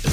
Hello,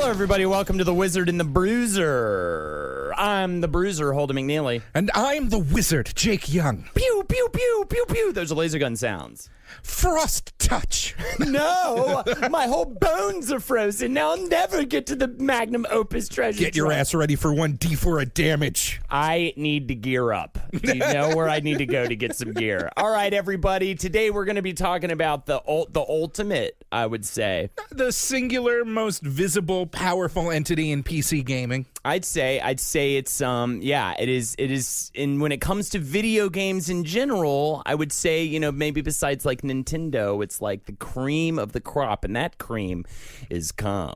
everybody. Welcome to the Wizard and the Bruiser. I'm the Bruiser, Holden McNeely. And I'm the Wizard, Jake Young. Pew, pew, pew, pew, pew. Those are laser gun sounds. Frost touch. No, my whole bones are frozen. Now I'll never get to the magnum opus treasure. Get your ass ready for 1d4 of damage. I need to gear up. Do you know where I need to go to get some gear? All right, everybody. Today we're going to be talking about the ultimate, I would say. The singular, most visible, powerful entity in PC gaming. I'd say it's it is and when it comes to video games in general, I would say, you know, maybe besides like Nintendo, it's like the cream of the crop, and that cream is cum.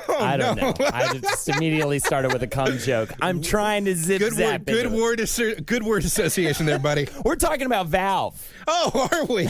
I don't know. I just immediately started with a cum joke. I'm trying to zap good word association there, buddy. We're talking about Valve. Oh, are we?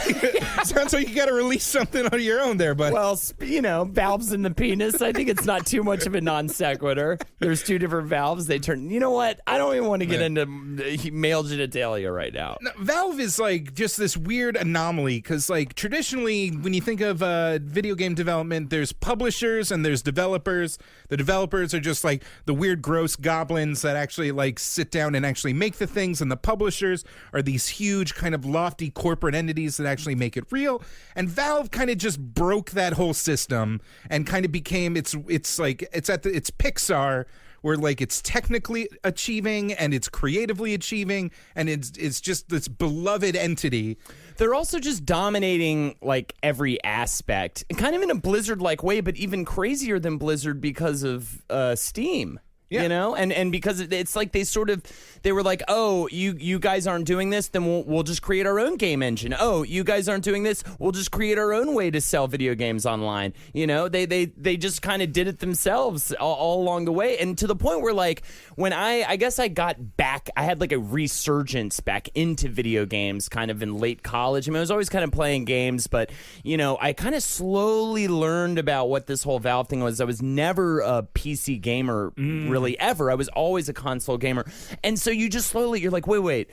Sounds like you got to release something on your own there, buddy. Well, you know, valves in the penis. I think it's not too much of a non sequitur. There's two different valves. They turn. You know what? I don't even want to get into male genitalia right now. No, Valve is like just this weird anomaly because, like, traditionally, when you think of video game development, there's publishers and there's developers. The developers are just like the weird, gross goblins that actually like sit down and actually make the things, and the publishers are these huge, kind of lofty corporate entities that actually make it real. And Valve kind of just broke that whole system and kind of became it's Pixar, where like it's technically achieving and it's creatively achieving, and it's just this beloved entity. They're also just dominating like every aspect, kind of in a Blizzard-like way, but even crazier than Blizzard because of Steam. Yeah. You know, and because it's like they were like, oh, you guys aren't doing this, then we'll just create our own game engine. Oh, you guys aren't doing this, we'll just create our own way to sell video games online. You know, they just kind of did it themselves all along the way, and to the point where like when I guess I got back, I had like a resurgence back into video games kind of in late college. I mean, I was always kind of playing games, but you know, I kind of slowly learned about what this whole Valve thing was. I was never a PC gamer really ever. I was always a console gamer. And so you just slowly, you're like, wait,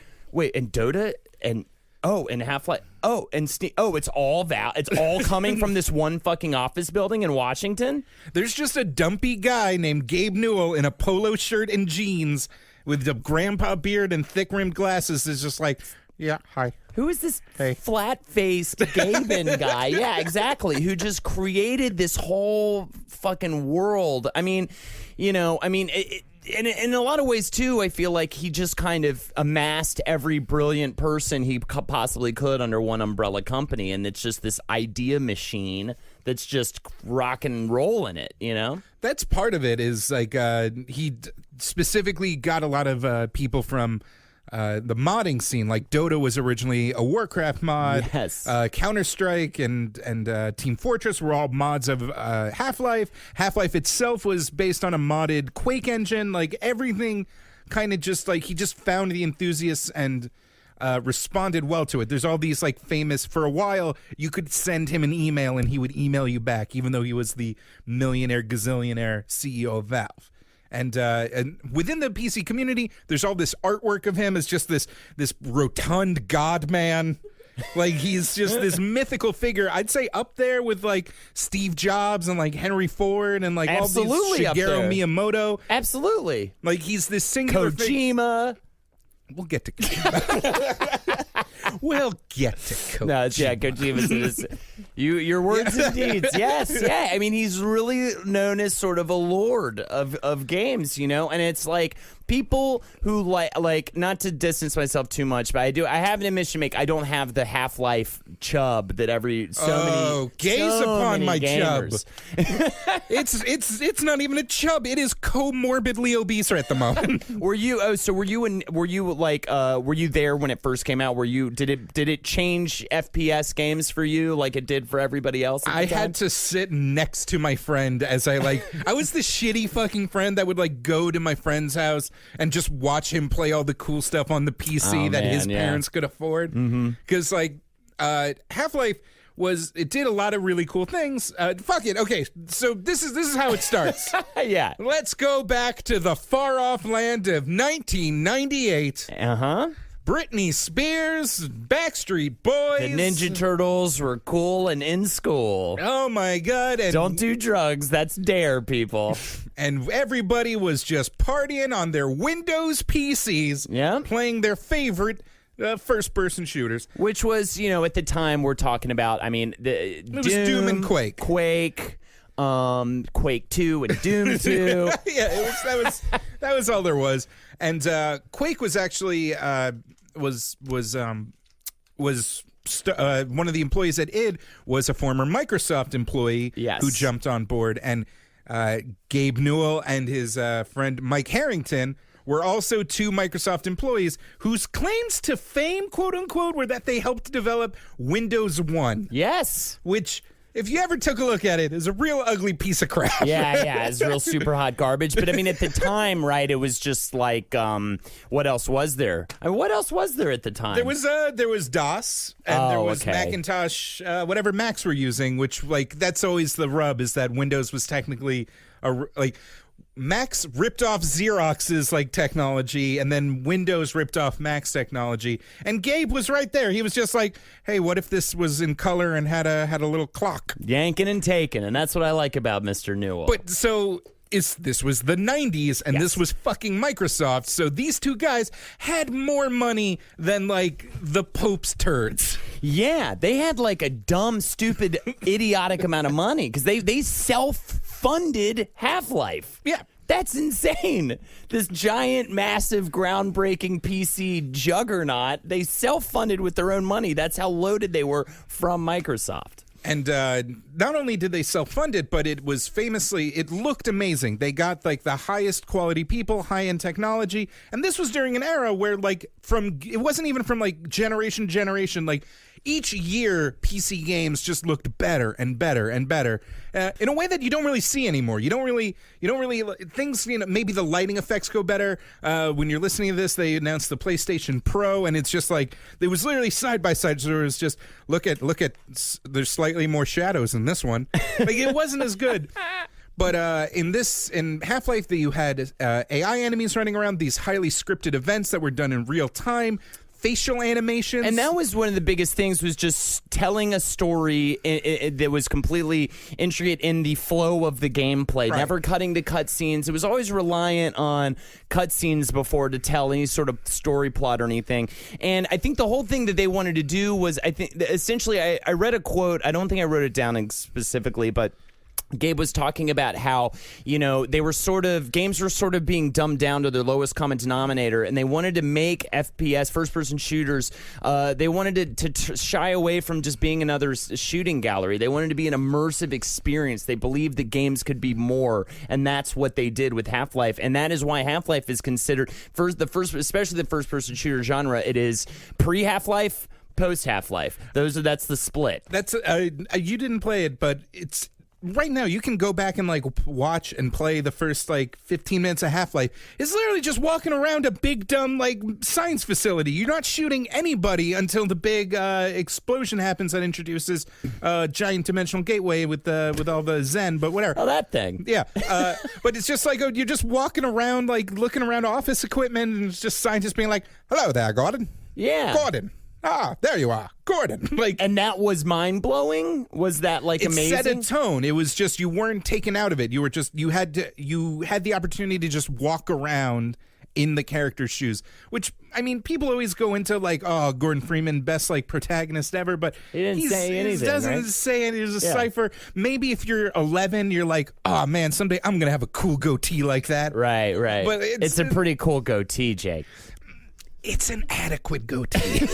and Dota and Half-Life, and Steam, it's all Valve. It's all coming from this one fucking office building in Washington. There's just a dumpy guy named Gabe Newell in a polo shirt and jeans with a grandpa beard and thick-rimmed glasses is just like, yeah, hi. Who is this flat-faced Gaben guy? Yeah, exactly. Who just created this whole fucking world. I mean, you know, in a lot of ways, too, I feel like he just kind of amassed every brilliant person he possibly could under one umbrella company, and it's just this idea machine that's just rocking and rolling it, you know? That's part of it is, like, he specifically got a lot of people from the modding scene. Like Dota was originally a Warcraft mod. Yes. Counter-Strike and Team Fortress were all mods of Half-Life. Half-Life itself was based on a modded Quake engine. Like everything kind of just like he just found the enthusiasts and responded well to it. There's all these like famous, for a while you could send him an email and he would email you back, even though he was the millionaire gazillionaire CEO of Valve. And within the PC community, there's all this artwork of him as just this rotund god man. Like he's just this mythical figure. I'd say up there with like Steve Jobs and like Henry Ford and like absolutely all these Shigeru Miyamoto. Absolutely. Like he's this singular Kojima. We'll get to Kojima. We'll get to Kojima. No, yeah, Kojima's your words and deeds. Yes, yeah. I mean, he's really known as sort of a lord of games, you know, and it's like people who like not to distance myself too much, but I have an admission to make. I don't have the Half-Life chub that gaze upon my gamers. Chub. It's not even a chub. It is comorbidly obese at the moment. Were you there when it first came out? Did it change FPS games for you like it did for everybody else? I had to sit next to my friend as I was the shitty fucking friend that would like go to my friend's house and just watch him play all the cool stuff on the PC his parents could afford. Because Half-Life it did a lot of really cool things. Fuck it. Okay, so this is how it starts. Yeah. Let's go back to the far-off land of 1998. Uh-huh. Britney Spears, Backstreet Boys. The Ninja Turtles were cool and in school. Oh, my God. And, Don't do drugs. That's dare, people. and everybody was just partying on their Windows PCs. Yeah. Playing their favorite first-person shooters. Which was, at the time we're talking about, it was Doom and Quake. Quake 2 and Doom 2. Yeah, that was all there was. And Quake was actually one of the employees at id was a former Microsoft employee who jumped on board, and Gabe Newell and his friend Mike Harrington were also two Microsoft employees whose claims to fame, quote unquote, were that they helped develop Windows 1. Yes. Which, if you ever took a look at it, is a real ugly piece of crap. Yeah, it's real super hot garbage. But at the time, right, it was just like, what else was there? What else was there at the time? There was DOS, and there was Macintosh, whatever Macs were using, which, that's always the rub, is that Windows was technically, Macs ripped off Xerox's technology, and then Windows ripped off Mac's technology. And Gabe was right there. He was just like, "Hey, what if this was in color and had a little clock?" Yanking and taking, and that's what I like about Mr. Newell. But so this was the 90s, and this was fucking Microsoft. So these two guys had more money than the Pope's turds. Yeah, they had a dumb, stupid, idiotic amount of money because they self-funded Half-Life. Yeah. That's insane. This giant, massive, groundbreaking PC juggernaut, they self-funded with their own money. That's how loaded they were from Microsoft. And not only did they self-fund it, but it looked amazing. They got the highest quality people, high-end technology. And this was during an era where it wasn't even from generation to generation. Each year, PC games just looked better and better and better in a way that you don't really see anymore. You don't really things. Maybe the lighting effects go better. When you're listening to this, they announced the PlayStation Pro, and it's just it was literally side by side. So it was just look at. There's slightly more shadows in this one. It wasn't as good. But in Half-Life, that you had AI enemies running around, these highly scripted events that were done in real time. Facial animations. And that was one of the biggest things, was just telling a story that was completely intricate in the flow of the gameplay, never cutting to cutscenes. It was always reliant on cutscenes before to tell any sort of story plot or anything. And I think the whole thing that they wanted to do was, essentially, I read a quote. I don't think I wrote it down specifically, but Gabe was talking about how, games were sort of being dumbed down to their lowest common denominator, and they wanted to make FPS, first-person shooters, they wanted to shy away from just being another shooting gallery. They wanted to be an immersive experience. They believed that games could be more, and that's what they did with Half-Life, and that is why Half-Life is considered, especially the first-person shooter genre, it is pre-Half-Life, post-Half-Life. That's the split. That's you didn't play it, but it's... Right now, you can go back and watch and play the first 15 minutes of Half-Life. It's literally just walking around a big dumb science facility. You're not shooting anybody until the big explosion happens that introduces a giant dimensional gateway with all the Zen. But whatever. Oh, that thing. Yeah, but it's just you're just walking around looking around office equipment, and it's just scientists being like, "Hello there, Gordon." Yeah, Gordon. Ah, there you are, Gordon. And that was mind-blowing? Was that amazing? It set a tone. It was just, you weren't taken out of it. You were just, you had the opportunity to just walk around in the character's shoes, which, people always go into Gordon Freeman, best protagonist ever, but he didn't say anything. He doesn't say anything. There's a cipher. Maybe if you're 11, you're like, oh man, someday I'm going to have a cool goatee like that. Right. But it's a pretty cool goatee, Jake. It's an adequate goatee.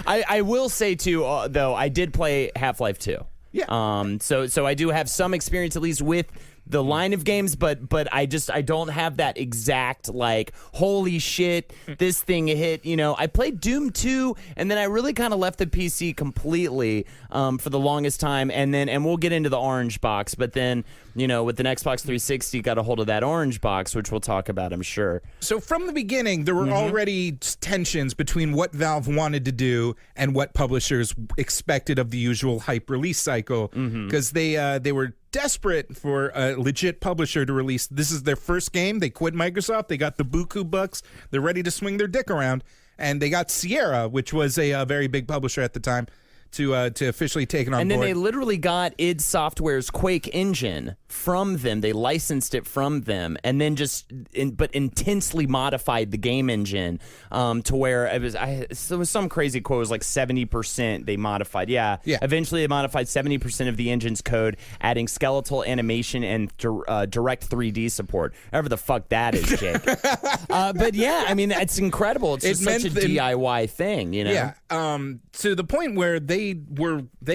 I will say too, though, I did play Half-Life 2. Yeah. So I do have some experience at least with the line of games, but I don't have that exact like holy shit this thing hit. I played Doom 2 and then I really kind of left the PC completely for the longest time, and we'll get into the orange box, but then with the Xbox 360 got a hold of that orange box, which we'll talk about, I'm sure. So from the beginning there were already tensions between what Valve wanted to do and what publishers expected of the usual hype release cycle, because they were desperate for a legit publisher to release. This is their first game. They quit Microsoft. They got the buku bucks. They're ready to swing their dick around, and they got Sierra, which was a very big publisher at the time, to officially take it on board. And then they literally got id Software's Quake engine from them. They licensed it from them, and then but intensely modified the game engine to where there was some crazy quote. It was like 70% they modified. Yeah. Eventually, they modified 70% of the engine's code, adding skeletal animation and direct 3D support. However the fuck that is, Jake. But yeah, I mean, it's incredible. It's just such a DIY thing, Yeah. To the point where they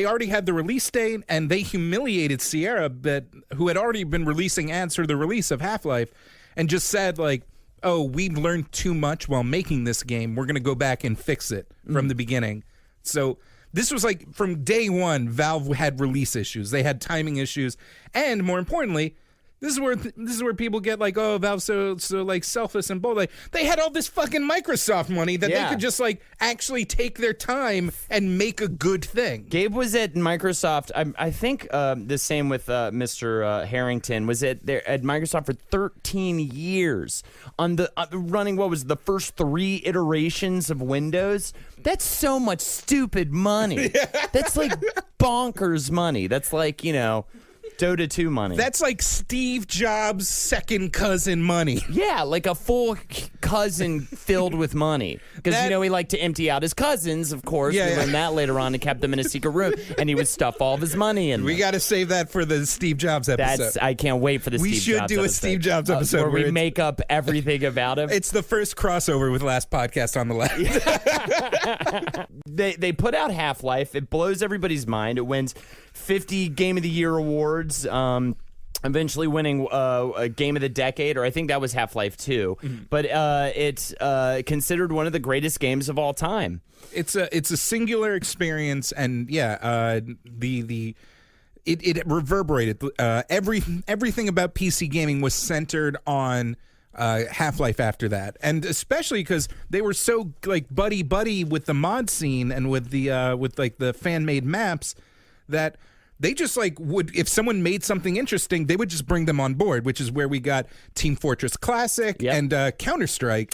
already had the release date, and they humiliated Sierra, who had already been releasing ads for the release of Half-Life, and just said like, oh, we've learned too much while making this game. We're going to go back and fix it from the beginning. So this was like from day one, Valve had release issues. They had timing issues, and more importantly, this is where people get like, oh, Valve's so like selfless and bold. Like, they had all this fucking Microsoft money that they could just like actually take their time and make a good thing. Gabe was at Microsoft. I think the same with Mr. Harrington was at Microsoft for 13 years on the running. What was the first 3 iterations of Windows? That's so much stupid money. That's like bonkers money. That's like Dota 2 money. That's like Steve Jobs' second cousin money. Yeah, like a full cousin filled with money. Because, he liked to empty out his cousins, of course. We learned that later on and kept them in a secret room. And he would stuff all of his money in. We got to save that for the Steve Jobs episode. I can't wait for the Steve Jobs episode. We should do a Steve Jobs episode. Where we make up everything about him. It's the first crossover with Last Podcast on the Left. They put out Half-Life. It blows everybody's mind. It wins 50 Game of the Year awards, eventually winning a Game of the Decade, or I think that was Half-Life 2. But it's considered one of the greatest games of all time. It's a singular experience, and it reverberated. Everything about PC gaming was centered on Half-Life after that, and especially because they were so like buddy with the mod scene and with the fan-made maps, that they just like would, if someone made something interesting, they would just bring them on board, which is where we got Team Fortress Classic and Counter-Strike,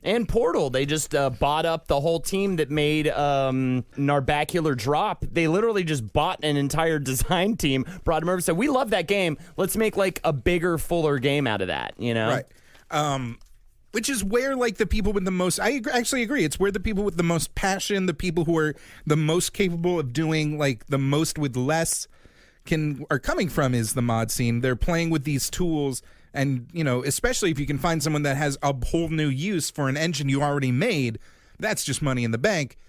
and Portal. They just bought up the whole team that made Narbacular Drop. They literally just bought an entire design team, brought them over, said, we love that game. Let's make like a bigger, fuller game out of that, Right. Which is where, like, the people with the most... I actually agree. It's where the people with the most passion, the people who are the most capable of doing, like, the most with less are coming from, is the mod scene. They're playing with these tools, and, especially if you can find someone that has a whole new use for an engine you already made, that's just money in the bank.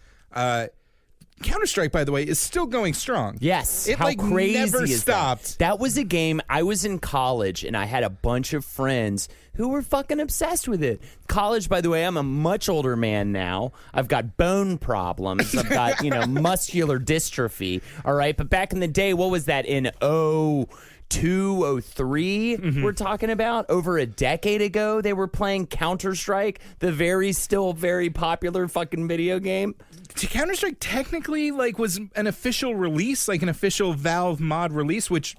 Counter-Strike, by the way, is still going strong. Yes. It, how crazy never is stopped. That was a game. I was in college, and I had a bunch of friends who were fucking obsessed with it. College, by the way, I'm a much older man now. I've got bone problems. I've got, muscular dystrophy. All right. But back in the day, what was that in 2003 we're talking about? Over a decade ago, they were playing Counter-Strike, the still very popular fucking video game. Counter-Strike technically was an official release, like an official Valve mod release, which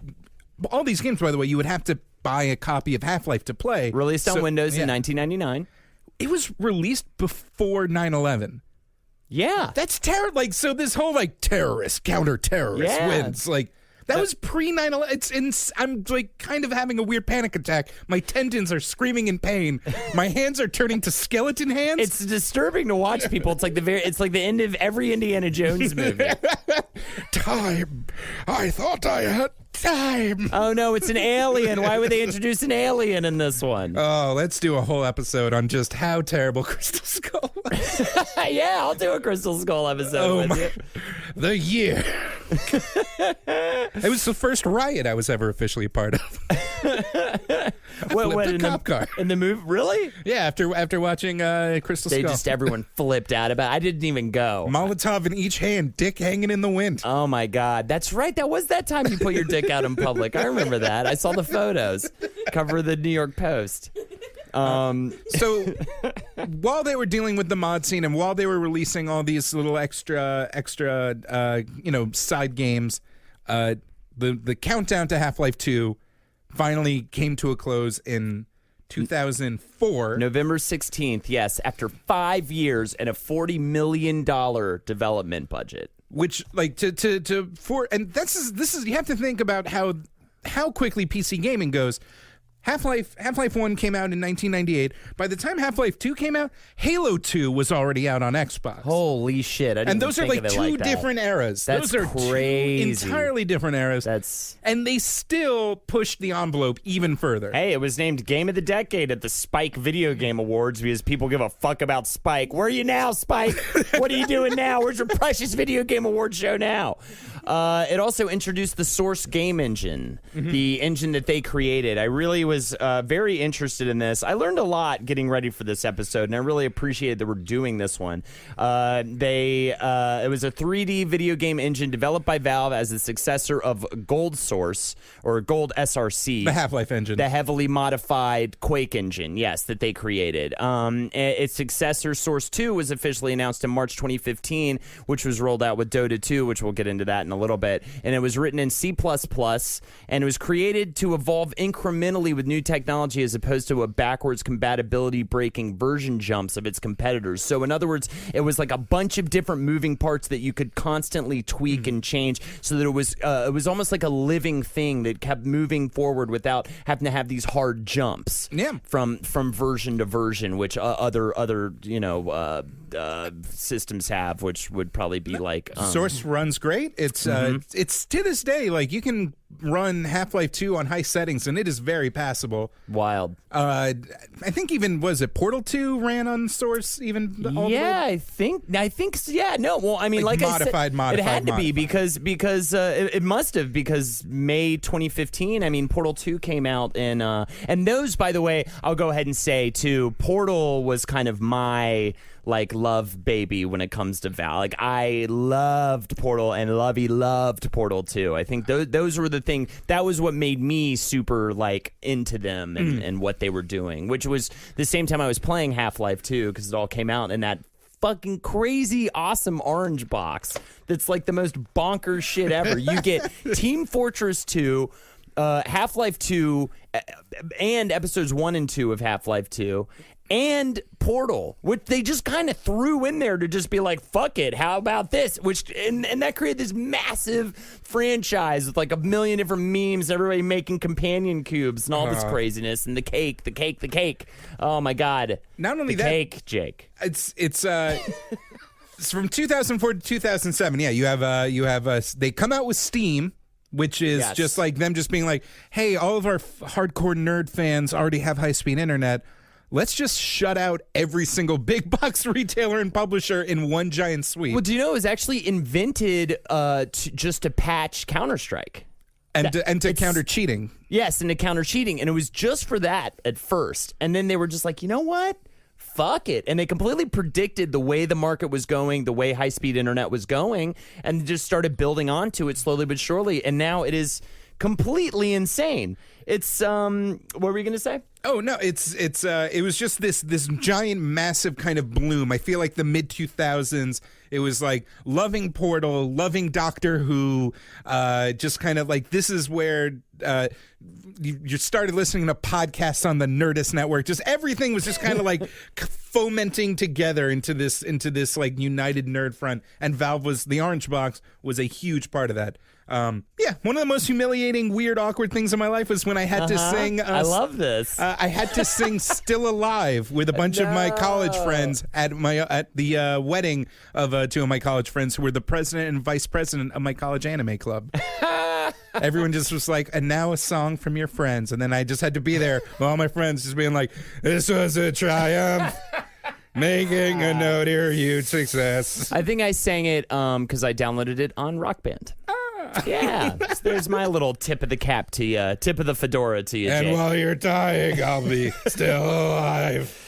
all these games, by the way, you would have to buy a copy of Half-Life to play. Released on Windows in 1999. It was released before 9/11. Yeah. That's terrible. So this whole terrorist, counter-terrorist wins. That was pre-9/11. I'm kind of having a weird panic attack. My tendons are screaming in pain. My hands are turning to skeleton hands. It's disturbing to watch people. It's like the end of every Indiana Jones movie. Time. I thought I had time. Oh no, it's an alien. Why would they introduce an alien in this one? Oh, let's do a whole episode on just how terrible Crystal Skull was. Yeah, I'll do a Crystal Skull episode with you. The year It was the first riot I was ever officially a part of. What a cop car. In the movie? Really? Yeah, after watching Crystal Skull. Everyone flipped out about it. I didn't even go. Molotov in each hand, dick hanging in the wind. Oh my God. That's right. That was that time you put your dick out in public. I remember that. I saw the photos. Cover of the New York Post. So while they were dealing with the mod scene and while they were releasing all these little extra side games, the countdown to Half-Life 2 finally came to a close in 2004. November 16th, yes, after 5 years and a $40 million development budget. Which, like, and this is you have to think about how quickly PC gaming goes. Half-Life 1 came out in 1998. By the time Half-Life 2 came out, Halo 2 was already out on Xbox. Holy shit. And those are like two different eras. That's those are crazy. Two entirely different eras. And they still pushed the envelope even further. Hey, it was named Game of the Decade at the Spike Video Game Awards because people give a fuck about Spike. Where are you now, Spike? What are you doing now? Where's your precious video game award show now? It also introduced the Source game engine, the engine that they created. I really was very interested in this. I learned a lot getting ready for this episode, and I really appreciated that we're doing this one. It was a 3D video game engine developed by Valve as the successor of Gold Source, or Gold SRC. The Half-Life engine. The heavily modified Quake engine, yes, that they created. Its successor, Source 2, was officially announced in March 2015, which was rolled out with Dota 2, which we'll get into that in a little bit. And it was written in C++, and it was created to evolve incrementally with new technology as opposed to a backwards compatibility breaking version jumps of its competitors. So in other words, it was like a bunch of different moving parts that you could constantly tweak and change so that it was almost like a living thing that kept moving forward without having to have these hard jumps from version to version, which other systems have, which would probably be like Source runs great. It's to this day, like, you can run Half-Life 2 on high settings and it is very passable. Wild. I think even, was it Portal 2 ran on Source even all the way? I think yeah. No, well, I mean, like modified, I said, it had to be because it must have, because May 2015, I mean, Portal 2 came out and those, by the way, I'll go ahead and say too, Portal was kind of my love baby when it comes to Valve. Like, I loved Portal and loved Portal 2. I think those were the thing that was what made me super into them and what they were doing, which was the same time I was playing Half-Life 2 because it all came out in that fucking crazy awesome orange box that's like the most bonkers shit ever. You get Team Fortress 2, Half-Life 2, and episodes 1 and 2 of Half-Life 2, and Portal, which they just kind of threw in there to just be like, fuck it, how about this? And that created this massive franchise with like a million different memes, everybody making companion cubes and all this craziness, and the cake. Oh my God. Not only the cake, Jake. It's from 2004 to 2007. Yeah, you have they come out with Steam, which is just like them just being like, hey, all of our hardcore nerd fans already have high-speed internet. Let's just shut out every single big box retailer and publisher in one giant sweep. Well, do you know it was actually invented just to patch Counter-Strike? And to counter cheating. Yes, and to counter cheating. And it was just for that at first. And then they were just like, you know what? Fuck it. And they completely predicted the way the market was going, the way high-speed internet was going, and just started building onto it slowly but surely. And now it is completely insane. It's what were you going to say? Oh no, it was just this giant massive kind of bloom. I feel like the mid 2000s, it was like loving Portal, loving Doctor Who, just kind of like, this is where you started listening to podcasts on the Nerdist Network. Just everything was just kind of like fomenting together into this like united nerd front, and the Orange Box was a huge part of that. One of the most humiliating, weird, awkward things in my life was when I had to sing. I love this. I had to sing "Still Alive" with a bunch of my college friends at the wedding of two of my college friends who were the president and vice president of my college anime club. Everyone just was like, and now a song from your friends, and then I just had to be there with all my friends just being like, this was a triumph. Making a note here, huge success. I think I sang it because I downloaded it on Rock Band. Yeah, so there's my little tip of the cap to you, tip of the fedora to you, And Jake. while you're dying, I'll be still alive.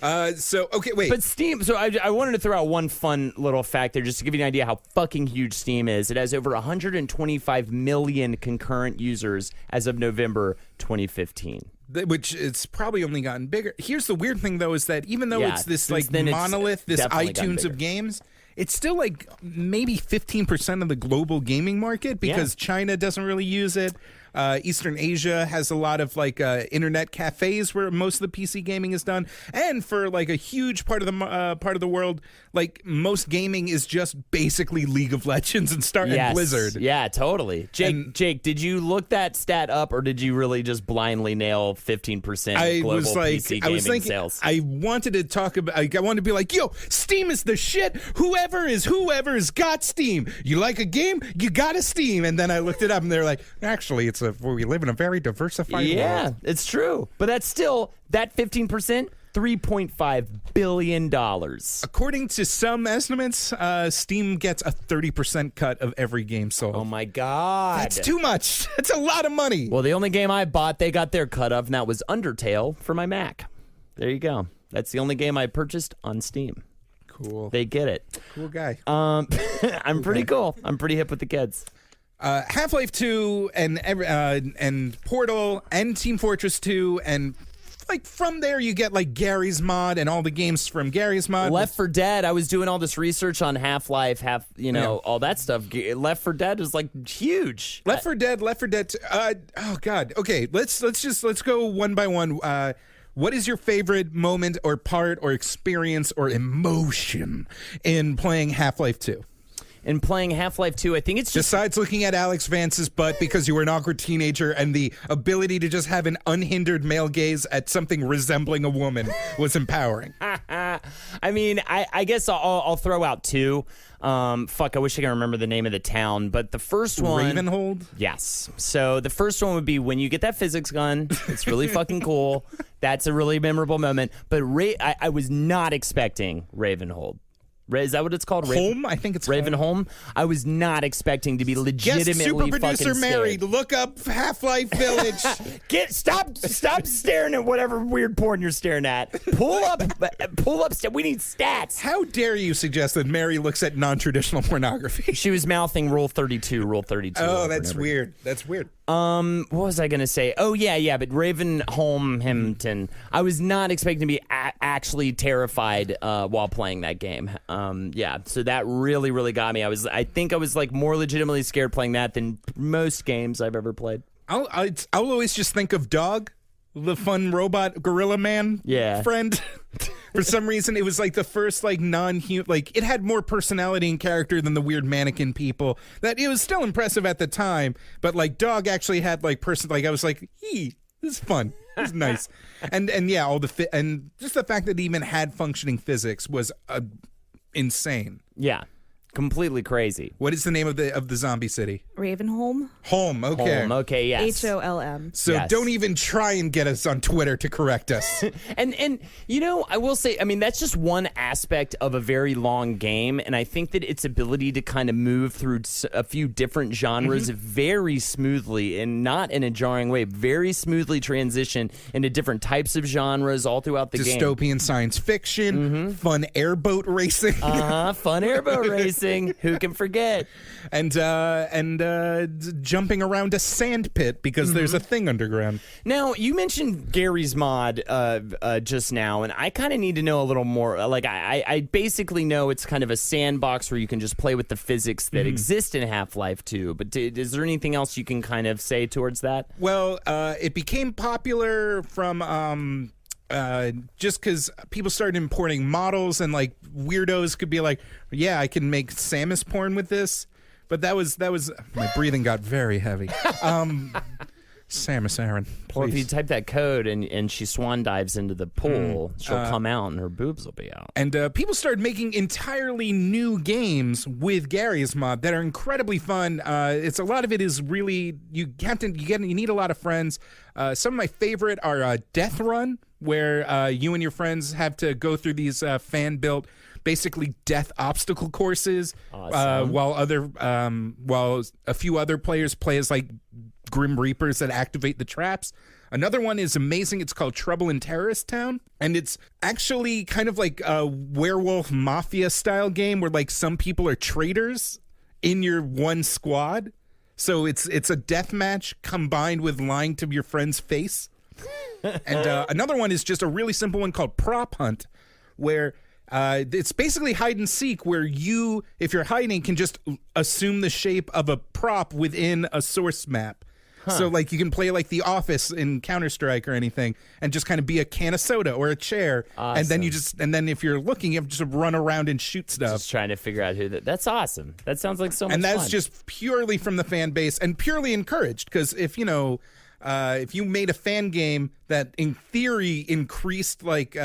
Okay, wait. But Steam, so I wanted to throw out one fun little fact there just to give you an idea how fucking huge Steam is. It has over 125 million concurrent users as of November 2015. Which it's probably only gotten bigger. Here's the weird thing, though, is that even though it's this since like then, it's monolith, this definitely gotten iTunes of bigger. games, it's still like maybe 15% of the global gaming market because China doesn't really use it. Eastern Asia has a lot of like internet cafes where most of the PC gaming is done, and for like a huge part of the world, like most gaming is just basically League of Legends and Blizzard. Yeah, totally. Jake, did you look that stat up, or did you really just blindly nail 15% global PC gaming sales? I wanted to talk about. I wanted to be like, yo, Steam is the shit. Whoever's got Steam. You like a game, you got a Steam. And then I looked it up, and they're like, actually, we live in a very diversified world. Yeah, it's true. But that's still, that 15%, $3.5 billion. According to some estimates, Steam gets a 30% cut of every game sold. Oh my God. That's too much. That's a lot of money. Well, the only game I bought, they got their cut of, and that was Undertale for my Mac. There you go. That's the only game I purchased on Steam. Cool. They get it. Cool guy. I'm pretty cool. I'm pretty hip with the kids. Half-Life 2 and Portal and Team Fortress 2 and like from there you get like Gary's Mod and all the games from Gary's Mod. Left 4 Dead. I was doing all this research on Half-Life, all that stuff. Left 4 Dead is like huge. Left 4 Dead. Oh God. Okay, let's go one by one. What is your favorite moment or part or experience or emotion in playing Half-Life 2? In playing Half-Life 2, I think it's just... Besides looking at Alex Vance's butt because you were an awkward teenager and the ability to just have an unhindered male gaze at something resembling a woman was empowering. I mean, I guess I'll throw out 2. I wish I can remember the name of the town, but the first one... Ravenhold? Yes. So the first one would be when you get that physics gun. It's really fucking cool. That's a really memorable moment. But I was not expecting Ravenhold. Is that what it's called? Home? I think it's Ravenholm. I was not expecting to be legitimately super producer fucking Mary, scared. look up Half-Life Village. Stop staring at whatever weird porn you're staring at. Pull up. We need stats. How dare you suggest that Mary looks at non-traditional pornography? She was mouthing Rule 32. Oh, that's weird. That's weird. What was I gonna say? Oh yeah, but Ravenholm. I was not expecting to be actually terrified while playing that game. So that really, really got me. I think I was like more legitimately scared playing that than most games I've ever played. I'll always just think of Dog, the fun robot gorilla man friend. For some reason, it was like the first like non-human, like it had more personality and character than the weird mannequin people. That it was still impressive at the time, but like Dog actually had like person. Like I was like, this is fun. It's nice, and yeah, and just the fact that it even had functioning physics was insane. Yeah. Completely crazy. What is the name of the zombie city? Ravenholm. Home. Okay. Home. Okay. Yes. HOLM. So don't even try and get us on Twitter to correct us. and I will say, I mean, that's just one aspect of a very long game, and I think that its ability to kind of move through a few different genres very smoothly and not in a jarring way, very smoothly transition into different types of genres all throughout the game. Dystopian science fiction, fun airboat racing. Fun airboat racing. Who can forget? And jumping around a sand pit because there's a thing underground. Now, you mentioned Gary's Mod just now, and I kind of need to know a little more. Like, I basically know it's kind of a sandbox where you can just play with the physics that exist in Half-Life 2, but is there anything else you can kind of say towards that? Well, it became popular from... just because people started importing models and like weirdos could be like, yeah, I can make Samus porn with this, but that was my breathing got very heavy. Samus Aran, please. Or if you type that code and she swan dives into the pool, she'll come out and her boobs will be out. And people started making entirely new games with Gary's Mod that are incredibly fun. It's a lot of it is really you need a lot of friends. Some of my favorite are Death Run, where you and your friends have to go through these fan-built basically death obstacle courses, Awesome. while a few other players play as like Grim Reapers that activate the traps. Another one is amazing. It's called Trouble in Terrorist Town, and it's actually kind of like a werewolf mafia style game where like some people are traitors in your one squad. So it's a death match combined with lying to your friend's face. And another one is just a really simple one called Prop Hunt, where it's basically hide and seek, where you, if you're hiding, can just assume the shape of a prop within a source map. So, like, you can play like The Office in Counter-Strike or anything and just kind of be a can of soda or a chair. Awesome. And then if you're looking, you have to just run around and shoot stuff. Just trying to figure out who that's awesome. That sounds like so much And that's fun. just purely from the fan base and purely encouraged, because if you made a fan game that in theory increased like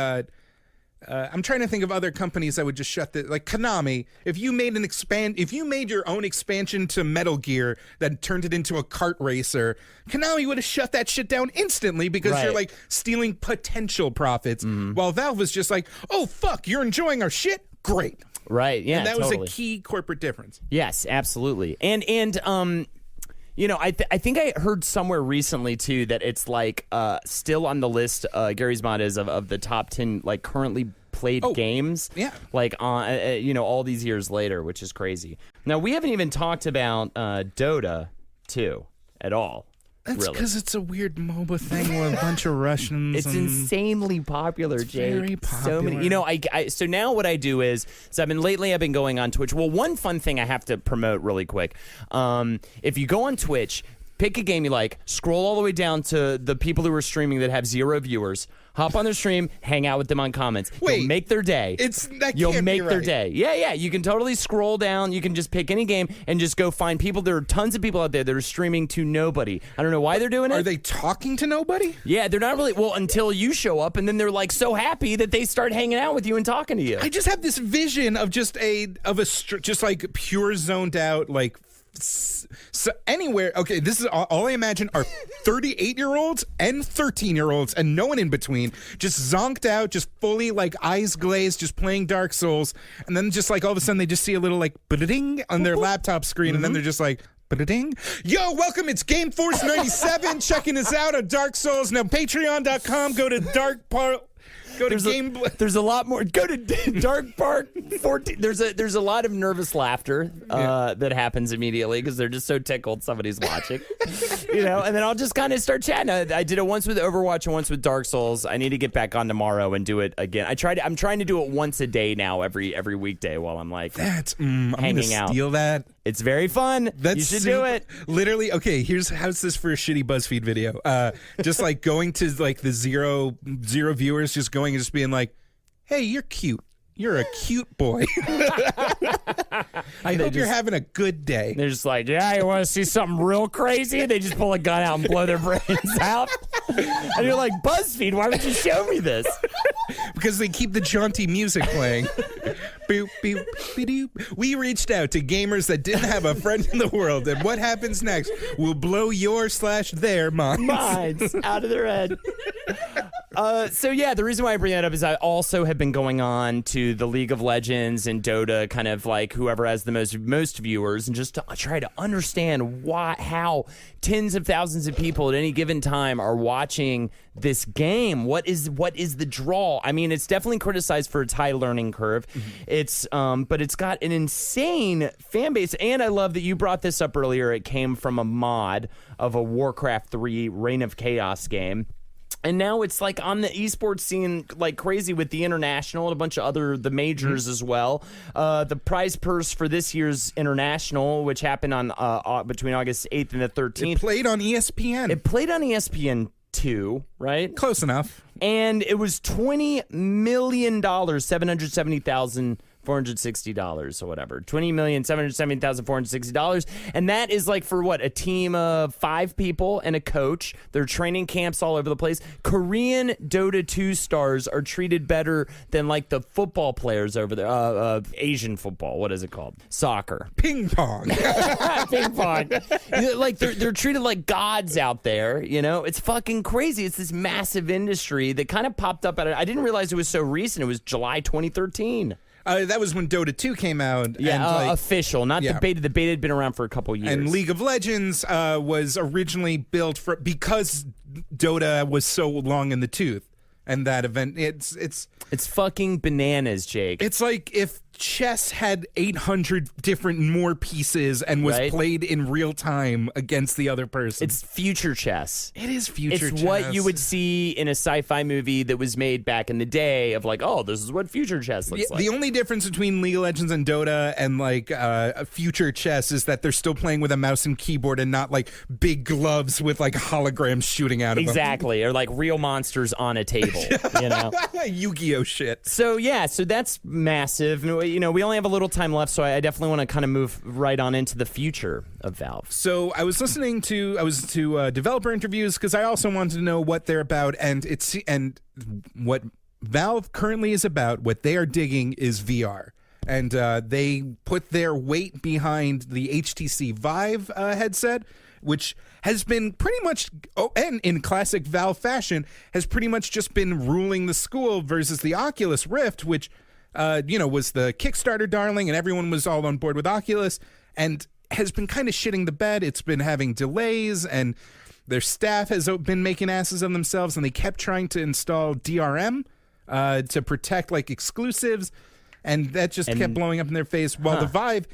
I'm trying to think of other companies that would just shut like Konami. If you made your own expansion to Metal Gear that turned it into a kart racer, Konami would have shut that shit down instantly because you're like stealing potential profits. While Valve was just like, oh fuck, you're enjoying our shit? Great. Right. Yeah. And that totally. was a key corporate difference. Yes, absolutely. And you know, I think I heard somewhere recently too that it's like still on the list. Gary's Mod is of the top 10 like currently played games. Yeah, like on all these years later, which is crazy. Now we haven't even talked about Dota 2 at all. That's because it's a weird MOBA thing with a bunch of Russians. It's insanely popular, Jake. Very popular. So many. You know, so now what I do is, I've been going on Twitch. Well, one fun thing I have to promote really quick. If you go on Twitch, pick a game you like, scroll all the way down to the people who are streaming that have 0 viewers. Hop on their stream, hang out with them on comments. You'll make their day. You'll make their day. Yeah. You can totally scroll down. You can just pick any game and just go find people. There are tons of people out there that are streaming to nobody. I don't know why they're doing it. Are they talking to nobody? Yeah, they're not really. Well, until you show up, and then they're like so happy that they start hanging out with you and talking to you. I just have this vision of just like pure zoned out, like. So anywhere, okay, this is all I imagine are 38-year-olds and 13-year-olds and no one in between, just zonked out, just fully like eyes glazed, just playing Dark Souls, and then just like all of a sudden they just see a little like ba-da-ding on their laptop screen, and then they're just like ba-da-ding. Yo, welcome, it's Game Force 97, checking us out on Dark Souls. Now patreon.com, go to There's a lot more. Go to Dark Park 14. There's a lot of nervous laughter that happens immediately because they're just so tickled somebody's watching, And then I'll just kind of start chatting. I did it once with Overwatch and once with Dark Souls. I need to get back on tomorrow and do it again. I'm trying to do it once a day now, every weekday while I'm like I'm hanging out. Steal that. It's very fun. You should do it. Literally, okay, how's this for a shitty BuzzFeed video? Just like going to like the zero viewers, just going and just being like, hey, you're cute. You're a cute boy. I hope you're having a good day. They're just like, yeah, you want to see something real crazy? They just pull a gun out and blow their brains out. And you're like, BuzzFeed, why would you show me this? Because they keep the jaunty music playing. Boop, boop, be-doop. We reached out to gamers that didn't have a friend in the world, and what happens next will blow your/their minds out of their head. So yeah, the reason why I bring that up is I also have been going on to the League of Legends and Dota, kind of like whoever has the most viewers, and just to try to understand how tens of thousands of people at any given time are watching this game. What is the draw? I mean, it's definitely criticized for its high learning curve. It's but it's got an insane fan base, and I love that you brought this up earlier. It came from a mod of a Warcraft 3 Reign of Chaos game. And now it's like on the esports scene like crazy with the international and a bunch of the majors as well. The prize purse for this year's international, which happened on between August 8th and the 13th. It played on ESPN. It played on ESPN 2, right? Close enough. And it was $20 million, $770,460 or whatever. $20,770,460. And that is like for what? A team of 5 people and a coach. They're training camps all over the place. Korean Dota 2 stars are treated better than like the football players over there. Asian football. What is it called? Soccer. Ping pong. Ping pong. Like they're treated like gods out there. It's fucking crazy. It's this massive industry that kind of popped up I didn't realize it was so recent. It was July 2013. That was when Dota 2 came out. Yeah, and, official, not the beta. The beta had been around for a couple years. And League of Legends was originally built because Dota was so long in the tooth. And that event, it's fucking bananas, Jake. It's like if chess had 800 different more pieces and was played in real time against the other person. It's future chess. It is future chess. It's what you would see in a sci-fi movie that was made back in the day of like, oh, this is what future chess looks like. The only difference between League of Legends and Dota and like future chess is that they're still playing with a mouse and keyboard and not like big gloves with like holograms shooting out of them. Exactly, or like real monsters on a table, you know? Yu-Gi-Oh shit. So that's massive. You know, we only have a little time left, so I definitely want to kind of move right on into the future of Valve. So I was listening to developer interviews because I also wanted to know what they're about, and what Valve currently is about. What they are digging is VR, and they put their weight behind the HTC Vive headset, which has been pretty much, and in classic Valve fashion, has pretty much just been ruling the school versus the Oculus Rift, which, was the Kickstarter darling, and everyone was all on board with Oculus, and has been kind of shitting the bed. It's been having delays, and their staff has been making asses of themselves, and they kept trying to install DRM to protect like exclusives, and that just kept blowing up in their face. While the Vive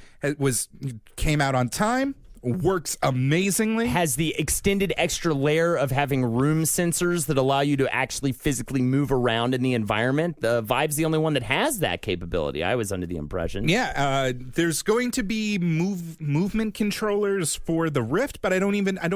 came out on time, works amazingly. Has the extended extra layer of having room sensors that allow you to actually physically move around in the environment. The Vive's the only one that has that capability. I was under the impression. Yeah, there's going to be movement controllers for the Rift, but I don't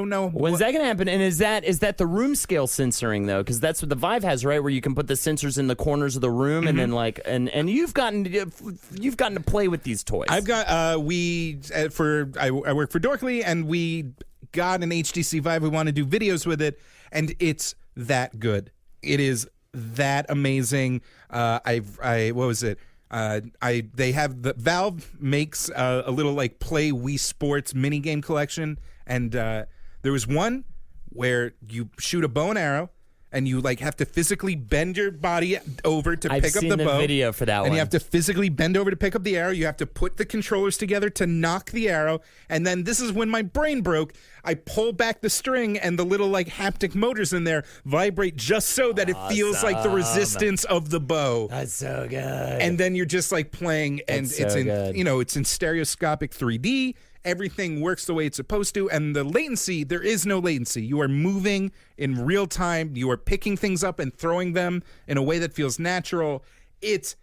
know. When's that going to happen? And is that the room scale sensoring though? Because that's what the Vive has, right? Where you can put the sensors in the corners of the room, and then like and you've gotten to play with these toys. I've got I work for Dorkly, and we got an HTC Vive. We want to do videos with it, and it's that good. It is that amazing. What was it? They have Valve makes a little like Play Wii Sports mini game collection, and there was one where you shoot a bow and arrow, and you like have to physically bend your body over to pick up the bow. I've seen the video for that one. And you have to physically bend over to pick up the arrow. You have to put the controllers together to knock the arrow. And then this is when my brain broke. I pull back the string, and the little like haptic motors in there vibrate just so that it feels like the resistance of the bow. That's so good. And then you're just like playing, and it's in stereoscopic 3D. Everything works the way it's supposed to, and the latency, there is no latency. You are moving in real time. You are picking things up and throwing them in a way that feels natural. God,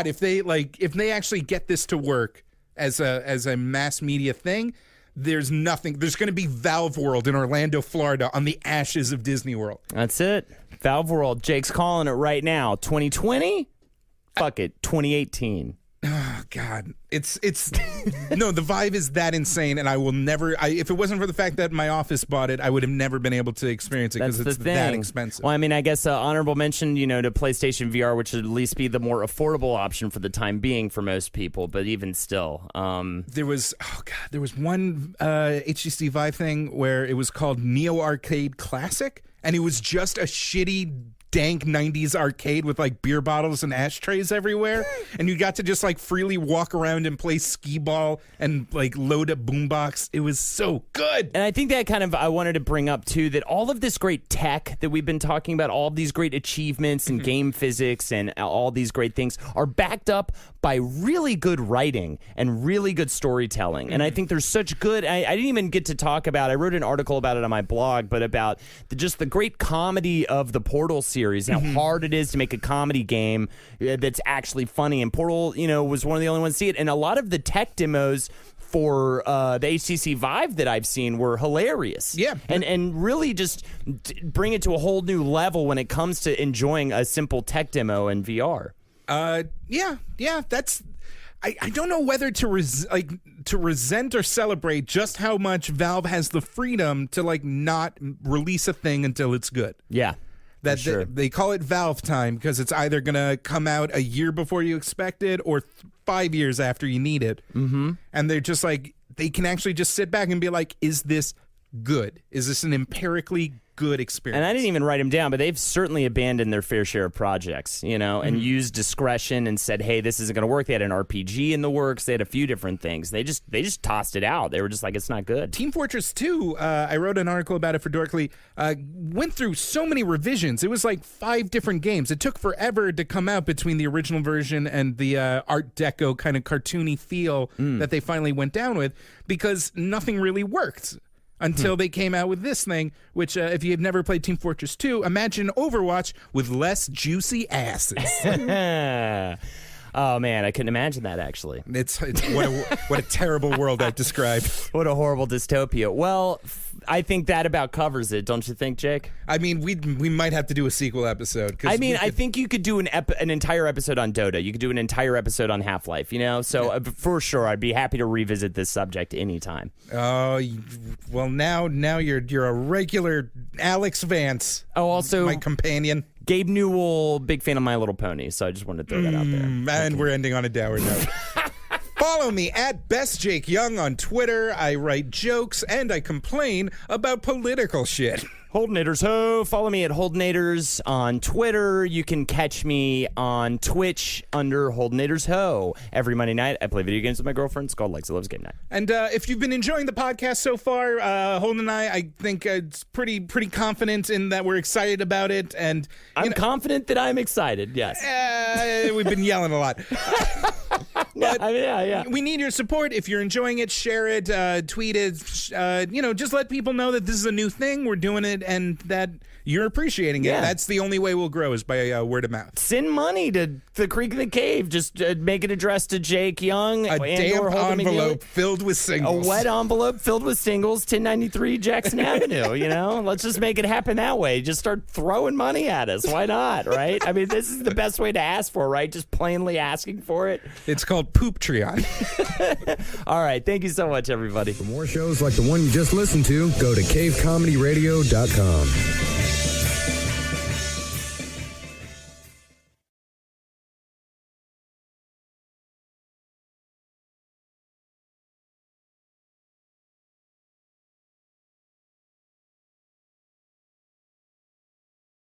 if they actually get this to work as a mass media thing, there's nothing. There's going to be Valve World in Orlando, Florida, on the ashes of Disney World. That's it. Valve World. Jake's calling it right now. 2020? Fuck it. 2018. Oh God, it's no. The Vive is that insane, and I will never. If it wasn't for the fact that my office bought it, I would have never been able to experience it because it's that expensive. Well, I mean, I guess honorable mention, to PlayStation VR, which would at least be the more affordable option for the time being for most people. But even still, there was one HTC Vive thing where it was called Neo Arcade Classic, and it was just a shitty, dank 90s arcade with like beer bottles and ashtrays everywhere, and you got to just like freely walk around and play skee ball and like load a boombox. It was so good. And I think that kind of, I wanted to bring up too, that all of this great tech that we've been talking about, all of these great achievements and game physics and all these great things are backed up by really good writing and really good storytelling. And I think there's such good, I didn't even get to talk about, I wrote an article about it on my blog, but about just the great comedy of the Portal series and how hard it is to make a comedy game that's actually funny. And Portal, was one of the only ones to see it. And a lot of the tech demos for the HTC Vive that I've seen were hilarious. Yeah. And really just bring it to a whole new level when it comes to enjoying a simple tech demo in VR. Yeah, that's. I don't know whether to resent or celebrate just how much Valve has the freedom to like not release a thing until it's good. Yeah. That sure. they call it Valve time because it's either going to come out a year before you expect it or 5 years after you need it. Mm-hmm. And they're just like, they can actually just sit back and be like, is this good? Is this an empirically good experience. And I didn't even write them down, but they've certainly abandoned their fair share of projects, and used discretion and said, hey, this isn't going to work. They had an RPG in the works. They had a few different things. They just tossed it out. They were just like, it's not good. Team Fortress 2, I wrote an article about it for Dorkly, went through so many revisions. It was like 5 different games. It took forever to come out between the original version and the Art Deco kind of cartoony feel that they finally went down with, because nothing really worked until they came out with this thing, which if you've never played Team Fortress 2, imagine Overwatch with less juicy asses. Oh, man, I couldn't imagine that, actually. It's what a terrible world I've described. What a horrible dystopia. Well, I think that about covers it, don't you think, Jake? I mean, we might have to do a sequel episode. I think you could do an entire episode on Dota. You could do an entire episode on Half-Life, So for sure, I'd be happy to revisit this subject anytime. Oh, well, now you're a regular Alex Vance. Oh, also my companion. Gabe Newell, big fan of My Little Pony, so I just wanted to throw that out there. And we're ending on a dour note. Follow me at BestJakeYoung on Twitter. I write jokes and I complain about political shit. Holdenators Ho. Follow me at Holdenators on Twitter. You can catch me on Twitch under Holdenators Ho. Every Monday night, I play video games with my girlfriend. It's called Lexi Loves Game Night. And if you've been enjoying the podcast so far, Holden and I think it's pretty confident in that we're excited about it. And I'm confident that I'm excited, yes. We've been yelling a lot. Yeah. We need your support. If you're enjoying it, share it, tweet it. Just let people know that this is a new thing. We're doing it, and that you're appreciating it. Yeah. That's the only way we'll grow, is by word of mouth. Send money to the Creek in the Cave. Just make it addressed to Jake Young. A damp envelope filled with singles. A wet envelope filled with singles, 1093 Jackson Avenue, Let's just make it happen that way. Just start throwing money at us. Why not, right? I mean, this is the best way to ask for, right? Just plainly asking for it. It's called Pooptreon. All right. Thank you so much, everybody. For more shows like the one you just listened to, go to cavecomedyradio.com.